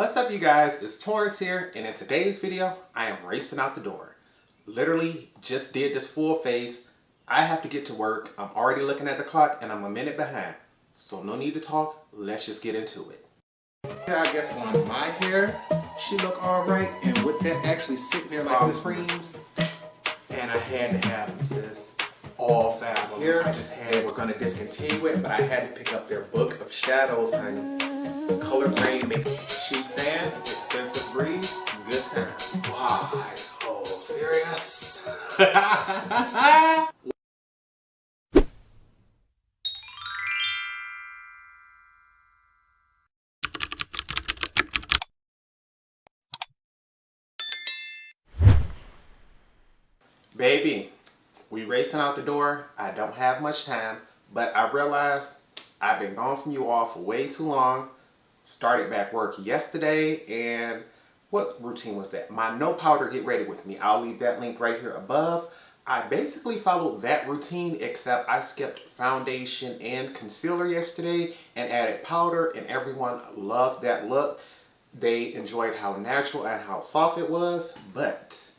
What's up, you guys? It's Torrence here, and in today's video, I am racing out the door. Literally just did this full face. I have to get to work. I'm already looking at the clock, and I'm a minute behind. So no need to talk. Let's just get into it. Yeah, I guess on my hair, she look all right, and with that actually sitting there like this creams, and I had to have them, sis. All 5 of them. Here, I just had, we're gonna discontinue it, but I had to pick up their book of shadows, honey. Color grade makes cheap fan, expensive breeze, good times. Wow, so serious. Baby, we racing out the door. I don't have much time, but I realized I've been gone from you all for way too long. Started back work yesterday, and what routine was that? My no powder get ready with me. I'll leave that link right here above. I basically followed that routine, except I skipped foundation and concealer yesterday and added powder, and everyone loved that look. They enjoyed how natural and how soft it was, but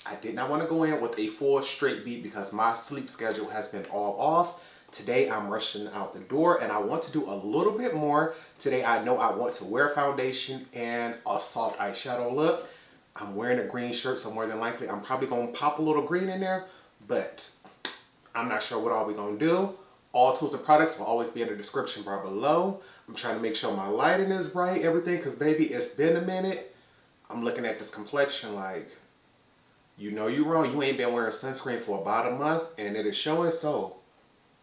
I did not want to go in with a full straight beat because my sleep schedule has been all off. Today I'm rushing out the door, and I want to do a little bit more. Today I know I want to wear foundation and a soft eyeshadow look. I'm wearing a green shirt, so more than likely I'm probably going to pop a little green in there, but I'm not sure what all we're going to do. All tools and products will always be in the description bar below. I'm trying to make sure my lighting is right, everything, because baby, it's been a minute. I'm looking at this complexion like, you know you're wrong. You ain't been wearing sunscreen for about a month, and it is showing, so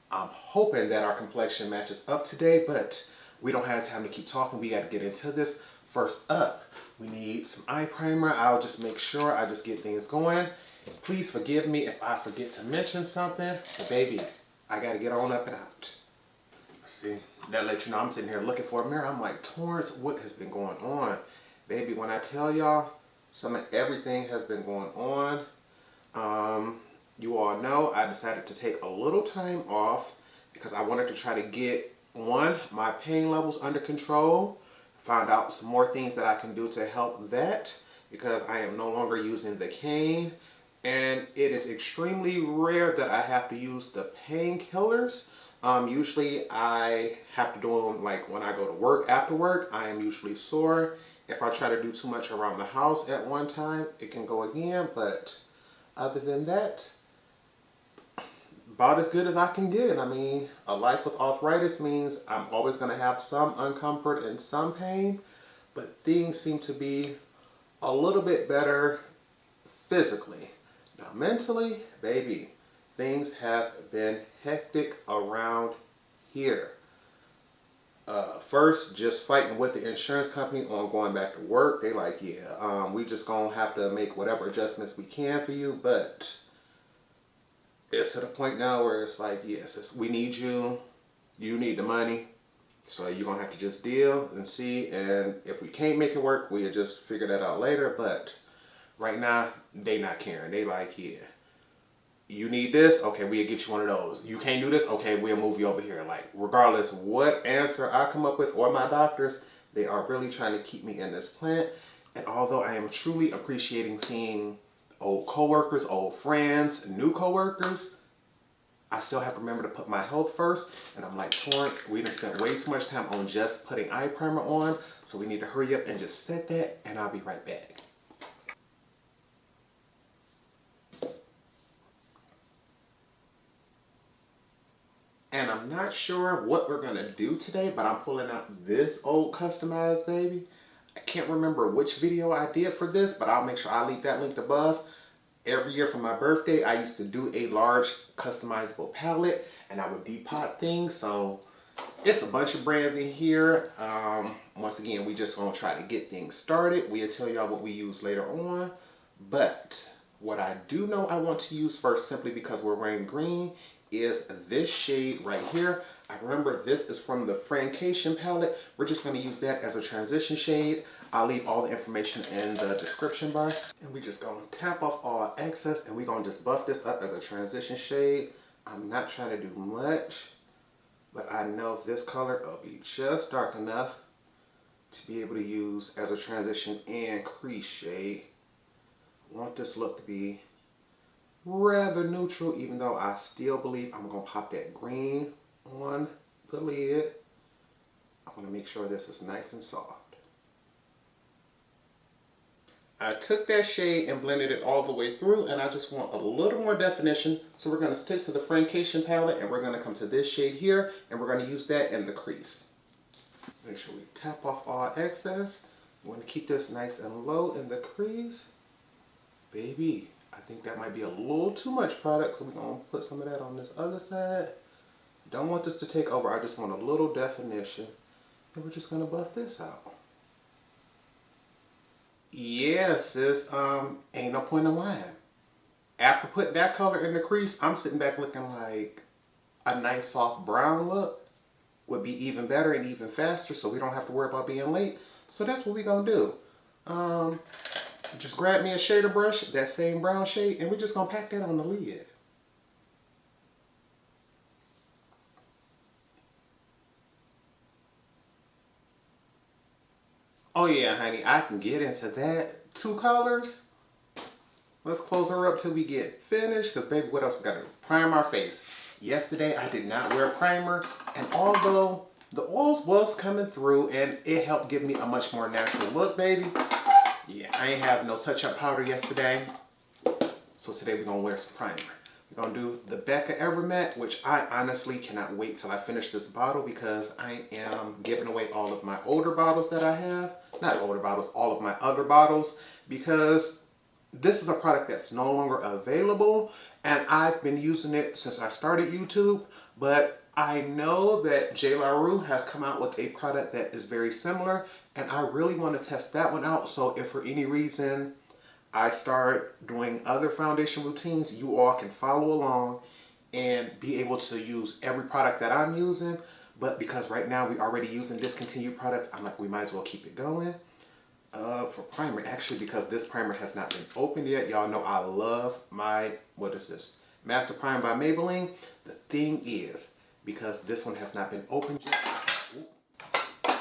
I'm hoping that our complexion matches up today, but we don't have time to keep talking. We got to get into this. First up, we need some eye primer. I'll just make sure I just get things going. Please forgive me if I forget to mention something, but baby, I got to get on up and out. See, that lets you know I'm sitting here looking for a mirror. I'm like, Torrence, what has been going on? Baby, when I tell y'all, some of everything has been going on. You all know I decided to take a little time off because I wanted to try to get, one, my pain levels under control, find out some more things that I can do to help that because I am no longer using the cane, and it is extremely rare that I have to use the painkillers. Usually I have to do them like when I go to work. After work, I am usually sore. If I try to do too much around the house at one time, it can go again, but other than that, about as good as I can get it. I mean, a life with arthritis means I'm always going to have some uncomfort and some pain, but things seem to be a little bit better physically. Now, mentally, baby, things have been hectic around here. First, just fighting with the insurance company on going back to work. They like, yeah, we just gonna have to make whatever adjustments we can for you, but it's to the point now where it's like, yes, we need you, you need the money, so you're gonna have to just deal and see, and if we can't make it work, we'll just figure that out later. But right now, they not caring. They like, yeah, you need this, okay, we'll get you one of those. You can't do this, okay, we'll move you over here. Like, regardless what answer I come up with or my doctors, they are really trying to keep me in this plant. And although I am truly appreciating seeing old coworkers, old friends, new coworkers, I still have to remember to put my health first. And I'm like, Torrence, we done spent way too much time on just putting eye primer on, so we need to hurry up and just set that, and I'll be right back. And I'm not sure what we're gonna do today, but I'm pulling out this old customized baby. I can't remember which video I did for this, but I'll make sure I leave that linked above. Every year for my birthday, I used to do a large customizable palette, and I would depot things. So it's a bunch of brands in here. Once again, we just gonna try to get things started. We'll tell y'all what we use later on. But what I do know I want to use first, simply because we're wearing green, is this shade right here. I remember this is from the Friendcation palette. We're just going to use that as a transition shade. I'll leave all the information in the description bar. And we just going to tap off all excess, and we're going to just buff this up as a transition shade. I'm not trying to do much, but I know this color will be just dark enough to be able to use as a transition and crease shade. I want this look to be rather neutral, even though I still believe I'm going to pop that green on the lid. I want to make sure this is nice and soft. I took that shade and blended it all the way through, and I just want a little more definition. So we're going to stick to the Friendcation palette, and we're going to come to this shade here, and we're going to use that in the crease. Make sure we tap off all excess. We want to keep this nice and low in the crease. Baby, I think that might be a little too much product, so we're going to put some of that on this other side. Don't want this to take over. I just want a little definition. And we're just going to buff this out. Yeah, sis, ain't no point in lying. After putting that color in the crease, I'm sitting back looking like a nice soft brown look would be even better and even faster, so we don't have to worry about being late. So that's what we're going to do. Just grab me a shader brush, that same brown shade, and we're just going to pack that on the lid. Oh yeah, honey, I can get into that. 2 colors. Let's close her up till we get finished, because baby, what else we got to do? Prime our face. Yesterday, I did not wear primer, and although the oils was coming through, and it helped give me a much more natural look, baby. Yeah, I ain't have no touch-up powder yesterday, so today we're going to wear some primer. We're going to do the Becca Evermatte, which I honestly cannot wait till I finish this bottle, because I am giving away all of my older bottles that I have. Not older bottles, all of my other bottles, because this is a product that's no longer available, and I've been using it since I started YouTube, but I know that GRWM has come out with a product that is very similar, and I really want to test that one out. So if for any reason I start doing other foundation routines, you all can follow along and be able to use every product that I'm using. But because right now we're already using discontinued products, I'm like, we might as well keep it going. For primer, actually, because this primer has not been opened yet. Y'all know I love my, what is this? Master Prime by Maybelline. The thing is, because this one has not been opened yet. Ooh.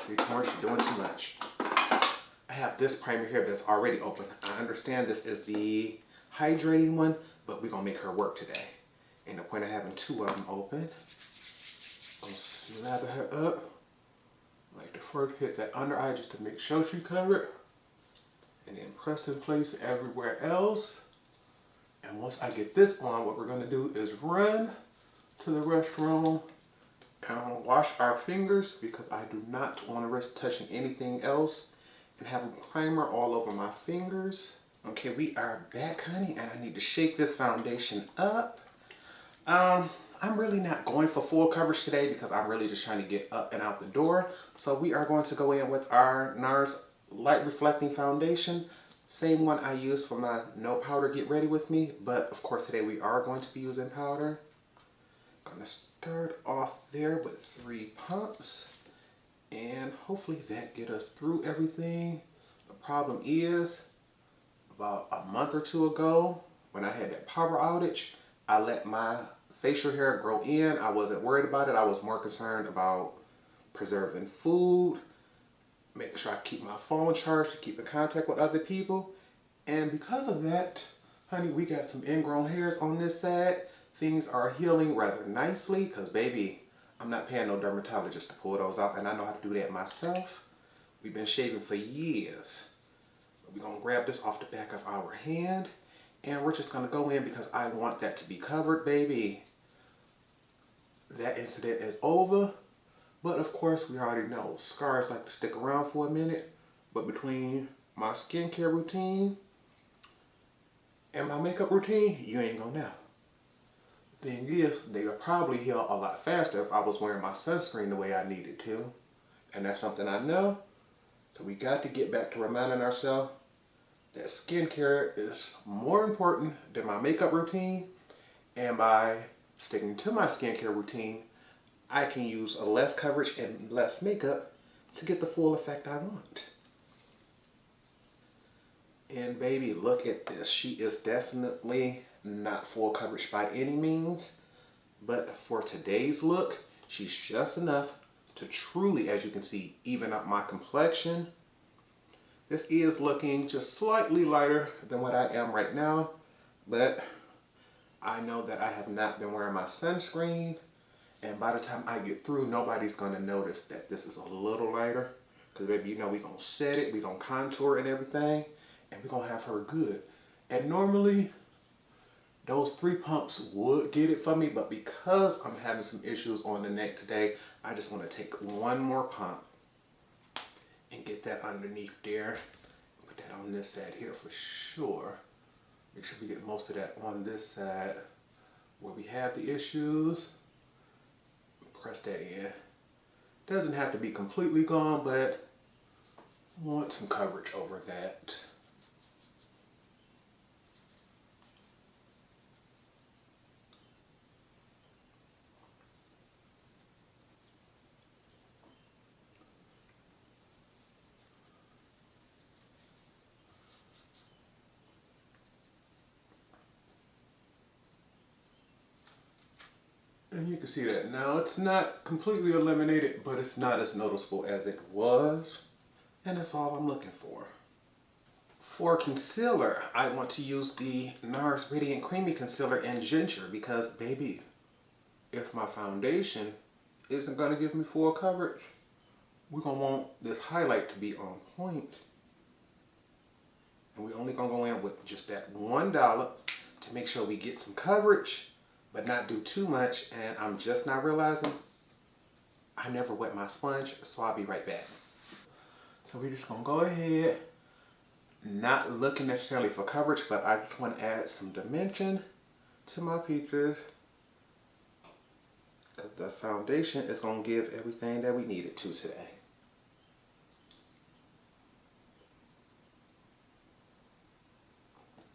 See, Torrence, you're doing too much. I have this primer here that's already open. I understand this is the hydrating one, but we're going to make her work today. Ain't no point of having 2 of them open. I'm going to slather her up. Like the first, hit that under eye just to make sure she covered. And then press in place everywhere else. And once I get this on, what we're going to do is run to the restroom and wash our fingers, because I do not want to risk touching anything else and have a primer all over my fingers. Okay, we are back, honey, and I need to shake this foundation up. I'm really not going for full coverage today because I'm really just trying to get up and out the door. So we are going to go in with our NARS Light Reflecting Foundation. Same one I used for my no powder get ready with me. But of course today we are going to be using powder. I'm going to start off there with 3 pumps. And hopefully that get us through everything. The problem is, about a month or 2 ago, when I had that power outage, I let my facial hair grow in. I wasn't worried about it. I was more concerned about preserving food, making sure I keep my phone charged to keep in contact with other people. And because of that, honey, we got some ingrown hairs on this side. Things are healing rather nicely because, baby, I'm not paying no dermatologist to pull those out, and I know how to do that myself. We've been shaving for years. We're going to grab this off the back of our hand, and we're just going to go in because I want that to be covered, baby. That incident is over, but of course we already know scars like to stick around for a minute. But between my skincare routine and my makeup routine, you ain't gonna know. The thing is, they would probably heal a lot faster if I was wearing my sunscreen the way I needed to. And that's something I know. So we got to get back to reminding ourselves that skincare is more important than my makeup routine. And by sticking to my skincare routine, I can use a less coverage and less makeup to get the full effect I want. And baby, look at this. She is definitely not full coverage by any means, but for today's look, she's just enough to truly, as you can see, even up my complexion. This is looking just slightly lighter than what I am right now, but I know that I have not been wearing my sunscreen, and by the time I get through, nobody's gonna notice that this is a little lighter, because baby, you know we gonna set it, we gonna contour and everything, and we gonna have her good. And normally, those 3 pumps would get it for me, but because I'm having some issues on the neck today, I just want to take one more pump and get that underneath there. Put that on this side here for sure. Make sure we get most of that on this side where we have the issues. Press that in. Doesn't have to be completely gone, but I want some coverage over that. And you can see that now it's not completely eliminated, but it's not as noticeable as it was. And that's all I'm looking for. For concealer, I want to use the NARS Radiant Creamy Concealer in Ginger because, baby, if my foundation isn't going to give me full coverage, we're going to want this highlight to be on point. And we're only going to go in with just that $1 to make sure we get some coverage, but not do too much. And I'm just now realizing I never wet my sponge, so I'll be right back. So we're just going to go ahead, not looking necessarily for coverage, but I just want to add some dimension to my features. Because the foundation is going to give everything that we need it to today.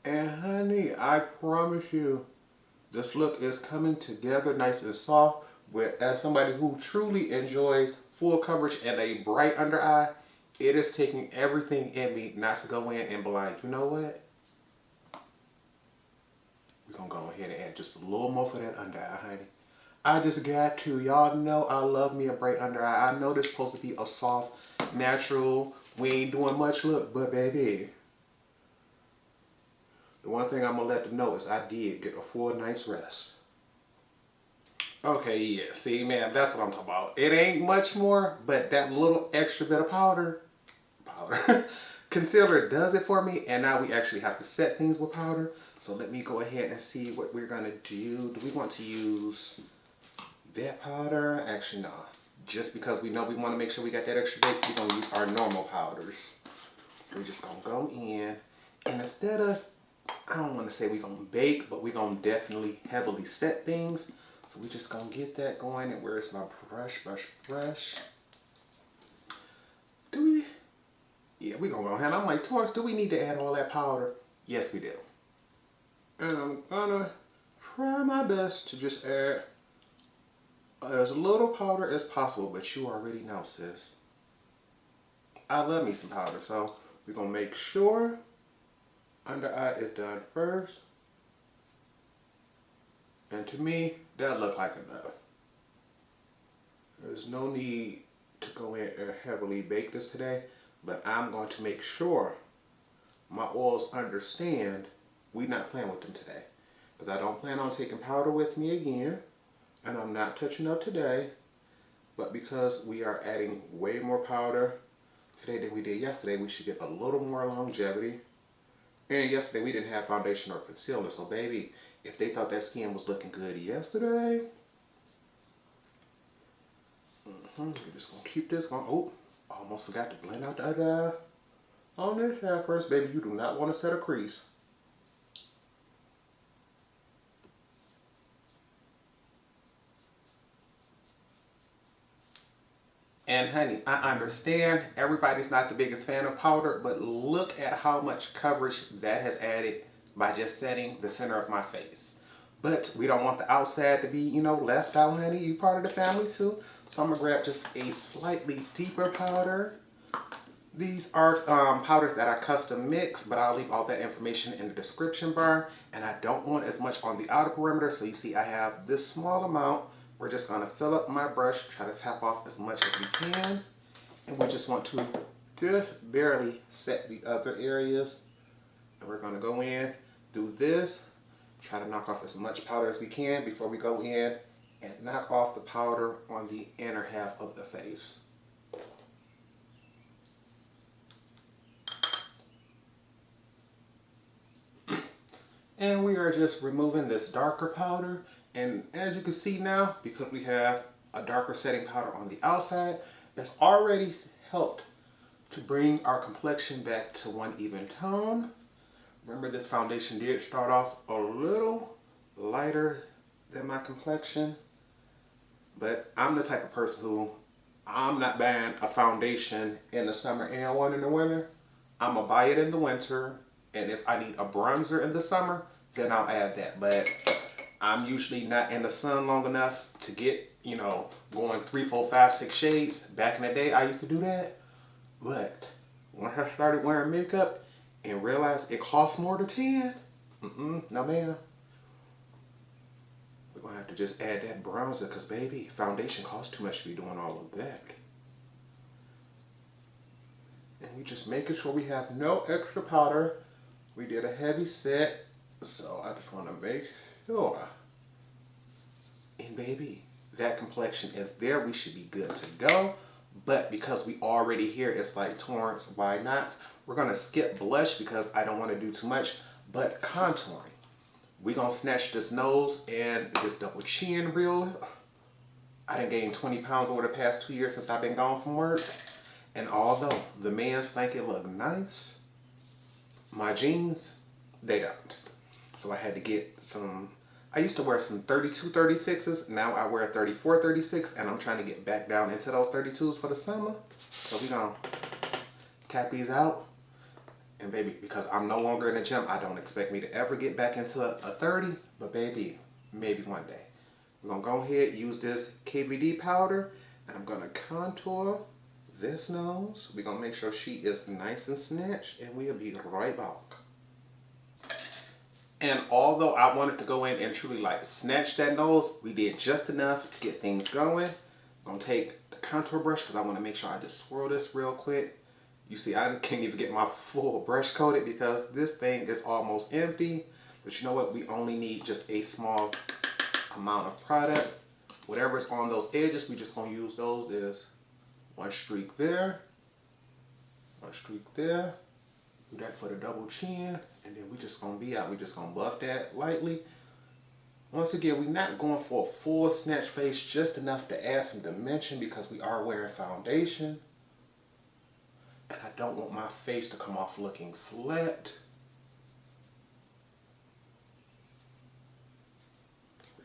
And honey, I promise you, this look is coming together nice and soft. As somebody who truly enjoys full coverage and a bright under eye, it is taking everything in me not to go in and be like, you know what? We're going to go ahead and add just a little more for that under eye, honey. I just got to. Y'all know I love me a bright under eye. I know this is supposed to be a soft, natural, we ain't doing much look, but baby, the one thing I'm going to let them know is I did get a full night's rest. Okay, yeah, see, man, that's what I'm talking about. It ain't much more, but that little extra bit of powder, concealer does it for me, and now we actually have to set things with powder. So let me go ahead and see what we're going to do. Do we want to use that powder? Actually, no. Just because we know we want to make sure we got that extra bit, we're going to use our normal powders. So we're just going to go in, and instead of, I don't want to say we're going to bake, but we're going to definitely heavily set things. So we're just going to get that going. And where's my brush? Do we? Yeah, we're going to go ahead. I'm like, Torrence, do we need to add all that powder? Yes, we do. And I'm going to try my best to just add as little powder as possible. But you already know, sis, I love me some powder. So we're going to make sure under eye is done first. And to me, that looked like enough. There's no need to go in and heavily bake this today, but I'm going to make sure my oils understand we're not playing with them today. Because I don't plan on taking powder with me again, and I'm not touching up today, but because we are adding way more powder today than we did yesterday, we should get a little more longevity. And yesterday we didn't have foundation or concealer, so baby, if they thought that skin was looking good yesterday, we're just going to keep this going. Oh, almost forgot to blend out the other eye on this side first. Baby, you do not want to set a crease. And honey, I understand everybody's not the biggest fan of powder, but look at how much coverage that has added by just setting the center of my face. But we don't want the outside to be, you know, left out, honey. You part of the family too. So I'm gonna grab just a slightly deeper powder. These are powders that I custom mix, but I'll leave all that information in the description bar. And I don't want as much on the outer perimeter, so you see I have this small amount we're just gonna fill up my brush, try to tap off as much as we can. And we just want to just barely set the other areas. And we're gonna go in, do this, try to knock off as much powder as we can before we go in and knock off the powder on the inner half of the face. And we are just removing this darker powder. And as you can see now, because we have a darker setting powder on the outside, it's already helped to bring our complexion back to one even tone. Remember, this foundation did start off a little lighter than my complexion, but I'm the type of person who, I'm not buying a foundation in the summer and one in the winter. I'm gonna buy it in the winter, and if I need a bronzer in the summer, then I'll add that. But I'm usually not in the sun long enough to get, you know, going 3, 4, 5, 6 shades. Back in the day, I used to do that. But when I started wearing makeup and realized it costs more to tan, no ma'am. We're gonna have to just add that bronzer, because baby, foundation costs too much to be doing all of that. And we just making sure we have no extra powder. We did a heavy set, so I just want to make sure. And baby, that complexion is there. We should be good to go. But because we already here, it's like, Torrence, why not? We're gonna skip blush because I don't want to do too much, but contouring. We're gonna snatch this nose and this double chin real. I done gained 20 pounds over the past 2 years since I've been gone from work. And although the mans think it look nice, my jeans, they don't. So I had to get some, I used to wear some 32 36s. Now I wear 34 36, and I'm trying to get back down into those 32s for the summer. So we gonna tap these out. And baby, because I'm no longer in the gym, I don't expect me to ever get back into a 30, but baby, maybe one day. We're gonna go ahead, use this KVD powder, and I'm gonna contour this nose. We're gonna make sure she is nice and snatched, and we'll be right back. And although I wanted to go in and truly like snatch that nose, we did just enough to get things going. I'm gonna take the contour brush because I want to make sure I just swirl this real quick. You see, I can't even get my full brush coated because this thing is almost empty. But you know what? We only need just a small amount of product. Whatever's on those edges, we just gonna use those. There's one streak there, one streak there. Do that for the double chin, and then we just gonna be out. We just gonna buff that lightly. Once again, we're not going for a full snatch face, just enough to add some dimension because we are wearing foundation. And I don't want my face to come off looking flat.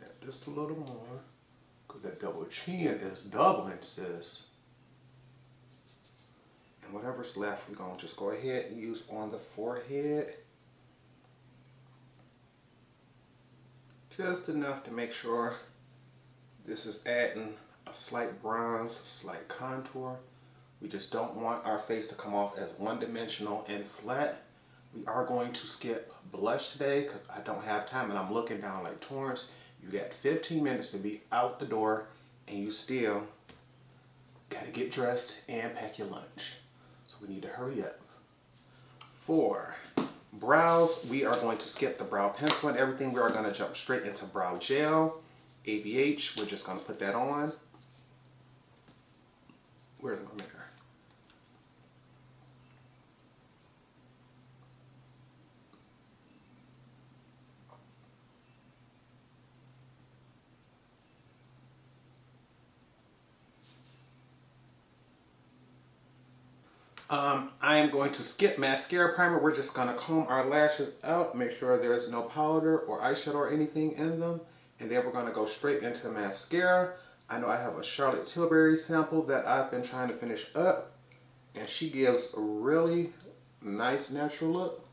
Add just a little more, because that double chin is doubling, sis. And whatever's left, we're gonna just go ahead and use on the forehead. Just enough to make sure this is adding a slight bronze, slight contour. We just don't want our face to come off as one-dimensional and flat. We are going to skip blush today because I don't have time, and I'm looking down like, Torrence, you got 15 minutes to be out the door and you still gotta get dressed and pack your lunch. So we need to hurry up. For brows, we are going to skip the brow pencil and everything. We are gonna jump straight into brow gel. ABH, we're just gonna put that on. Where's my mirror? I am going to skip mascara primer. We're just going to comb our lashes out, make sure there's no powder or eyeshadow or anything in them. And then we're going to go straight into mascara. I know I have a Charlotte Tilbury sample that I've been trying to finish up. And she gives a really nice natural look.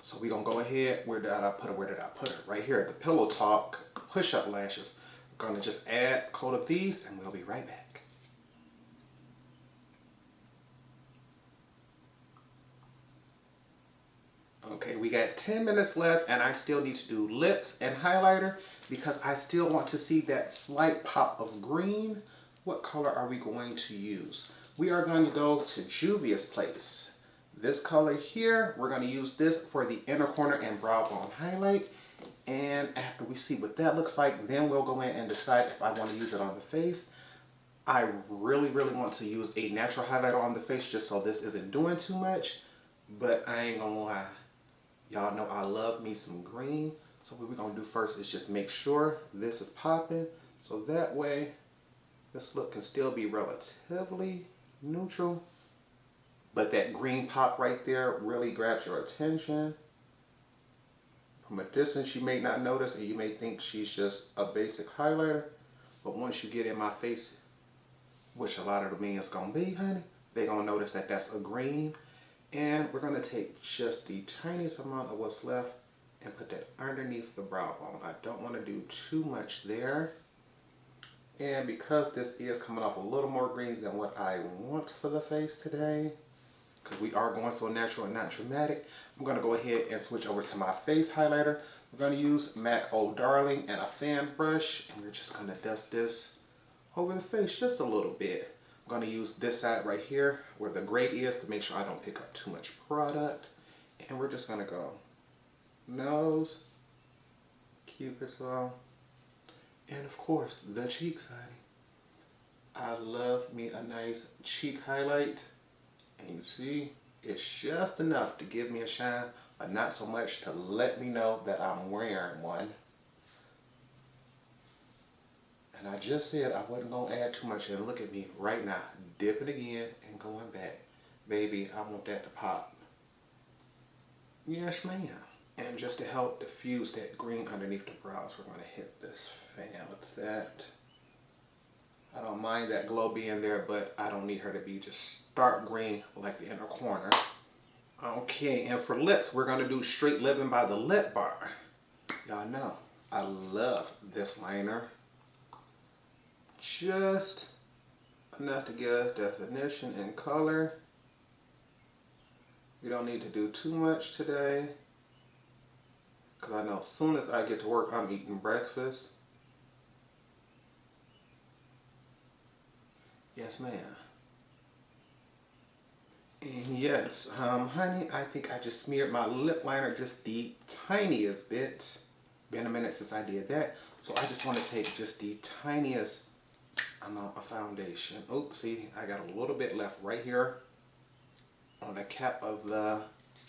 So we're going to go ahead. Where did I put her? Right here at the Pillow Talk push-up lashes. We're going to just add a coat of these and we'll be right back. Okay, we got 10 minutes left and I still need to do lips and highlighter. because I still want to see that slight pop of green. What color are we going to use? We are going to go to Juvia's Place. This color here, we're going to use this for the inner corner and brow bone highlight. And after we see what that looks like, then we'll go in and decide if I want to use it on the face. I really want to use a natural highlighter on the face just so this isn't doing too much. But I ain't gonna lie. Y'all know I love me some green. So what we're gonna do first is just make sure this is popping. So that way, this look can still be relatively neutral. But that green pop right there really grabs your attention. From a distance, you may not notice and you may think she's just a basic highlighter. But once you get in my face, which a lot of the men is gonna be, honey, they're gonna notice that that's a green. And we're gonna take just the tiniest amount of what's left and put that underneath the brow bone. I don't wanna do too much there. And because this is coming off a little more green than what I want for the face today, because we are going so natural and not dramatic, I'm gonna go ahead and switch over to my face highlighter. We're gonna use MAC Oh Darling and a fan brush, and we're just gonna dust this over the face just a little bit. I'm gonna use this side right here where the gray is to make sure I don't pick up too much product. And we're just gonna go nose, Cupid's bow, and of course the cheeks, honey. I love me a nice cheek highlight. And you see, it's just enough to give me a shine, but not so much to let me know that I'm wearing one. And I just said I wasn't going to add too much, and look at me right now, dipping again and going back. Baby, I want that to pop. Yes, ma'am. And just to help diffuse that green underneath the brows, we're going to hit this fan with that. I don't mind that glow being there, but I don't need her to be just stark green like the inner corner. Okay, and for lips, we're going to do Straight Living by the Lip Bar. Y'all know, I love this liner. Just enough to give definition and color. We don't need to do too much today, because I know as soon as I get to work, I'm eating breakfast. Yes, ma'am. And yes, honey, I think I just smeared my lip liner just the tiniest bit. Been a minute since I did that. So I just want to take just the tiniest amount of foundation. Oops, see, I got a little bit left right here on the cap of the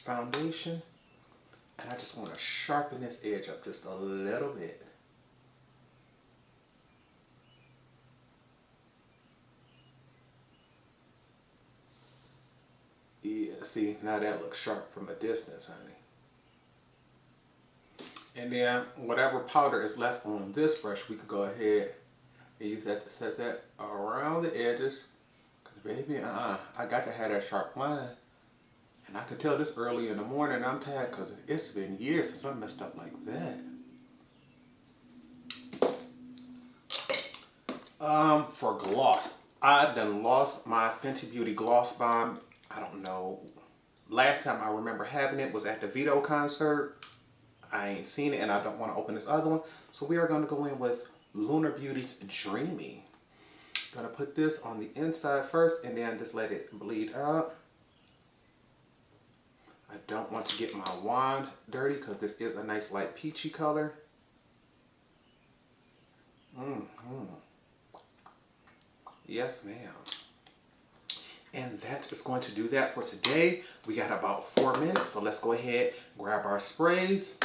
foundation. And I just want to sharpen this edge up just a little bit. Yeah, see, now that looks sharp from a distance, honey. And then whatever powder is left on this brush, we could go ahead and use that to set that around the edges. Because baby, I got to have that sharp line. And I could tell this early in the morning. I'm tired because it's been years since I messed up like that. For gloss, I done lost my Fenty Beauty Gloss Bomb. I don't know. Last time I remember having it was at the Vito concert. I ain't seen it and I don't want to open this other one. So we are going to go in with Lunar Beauty's Dreamy. I'm going to put this on the inside first and then just let it bleed out. I don't want to get my wand dirty because this is a nice light peachy color. Yes, ma'am. And that is going to do that for today. We got about 4 minutes, so let's go ahead, grab our sprays.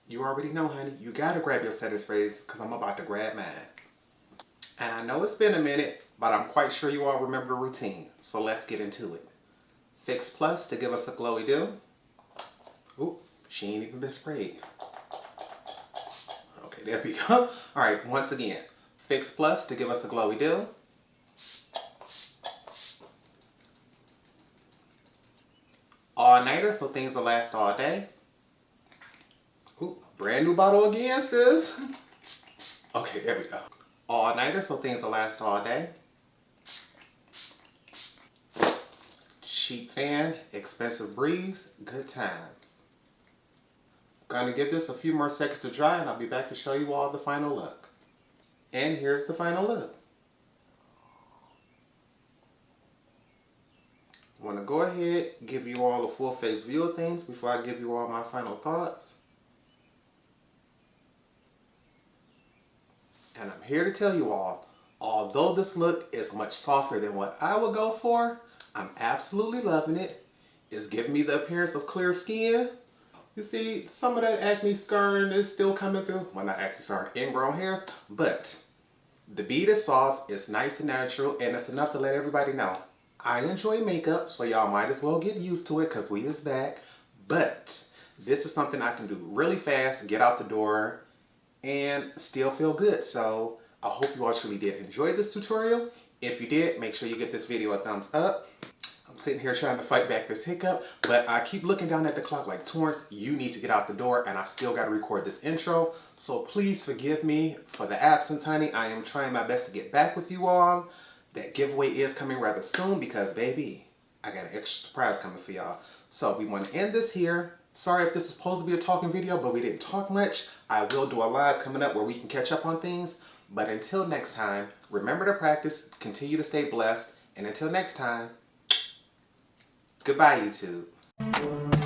You already know, honey, you gotta grab your setting sprays because I'm about to grab mine. And I know it's been a minute, but I'm quite sure you all remember the routine, so let's get into it. Fix Plus to give us a glowy dew. Ooh, she ain't even been sprayed. Okay, there we go. All right, once again, Fix Plus to give us a glowy dew. All nighter, so things will last all day. Ooh, brand new bottle again, sis. Okay, there we go. All nighter, so things will last all day. Cheap fan, expensive breeze, good times. Gonna give this a few more seconds to dry and I'll be back to show you all the final look. And here's the final look. I want to go ahead and give you all a full face view of things before I give you all my final thoughts. And I'm here to tell you all, although this look is much softer than what I would go for, I'm absolutely loving it. It's giving me the appearance of clear skin. You see, some of that acne scarring is still coming through. Well, not acne scarring, ingrown hairs, but the bead is soft, it's nice and natural, and it's enough to let everybody know. I enjoy makeup, so y'all might as well get used to it because we is back. But this is something I can do really fast, get out the door, and still feel good. So I hope you all truly did enjoy this tutorial. If you did, make sure you give this video a thumbs up. I'm sitting here trying to fight back this hiccup, but I keep looking down at the clock like, Torrence, you need to get out the door, and I still got to record this intro. So please forgive me for the absence, honey. I am trying my best to get back with you all. That giveaway is coming rather soon because, baby, I got an extra surprise coming for y'all. So we want to end this here. Sorry if this is supposed to be a talking video, but we didn't talk much. I will do a live coming up where we can catch up on things. But until next time, remember to practice, continue to stay blessed, and until next time, goodbye, YouTube.